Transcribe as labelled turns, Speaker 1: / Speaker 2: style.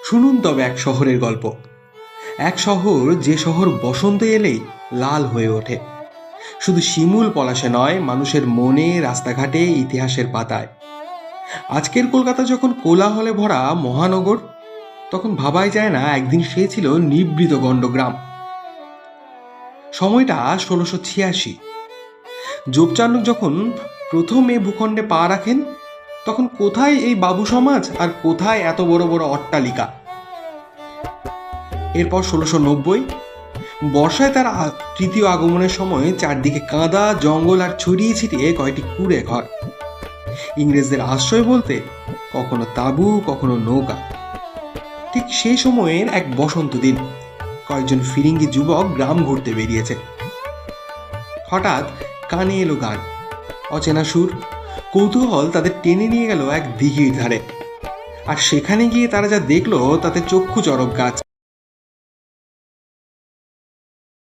Speaker 1: শুনুন তবে এক শহরের গল্প। এক শহর, যে শহর বসন্ত এলেই লাল হয়ে ওঠে, শুধু শিমুল পলাশে নয়, মানুষের মনে, রাস্তাঘাটে, ইতিহাসের পাতায়। আজকের কলকাতা যখন কোলাহলে ভরা মহানগর, তখন ভাবাই যায় না একদিন সে ছিল নিভৃত গণ্ডগ্রাম। সময়টা 1686। যোগচার্ণক যখন প্রথম এ ভূখণ্ডে পা রাখেন, তখন কোথায় এই বাবু সমাজ আর কোথায় এত বড় বড় অট্টালিকা। এরপর 1690 বর্ষায় তার তৃতীয় আগমনের সময় চারদিকে কাদা, জঙ্গল আর ছড়িয়ে ছিটিয়ে কয়টি কুঁড়ে ঘর। ইংরেজদের আশ্রয় বলতে কখনো তাঁবু, কখনো নৌকা। ঠিক সেই সময়ের এক বসন্ত দিন, কয়েকজন ফিরিঙ্গি যুবক গ্রাম ঘুরতে বেরিয়েছে। হঠাৎ কানে এলো গান, অচেনা সুর। কৌতূহল তাদের টেনে নিয়ে গেল এক দিঘির ধারে। আর সেখানে গিয়ে তারা যা দেখলো তাতে চক্ষু চড়ক গাছ।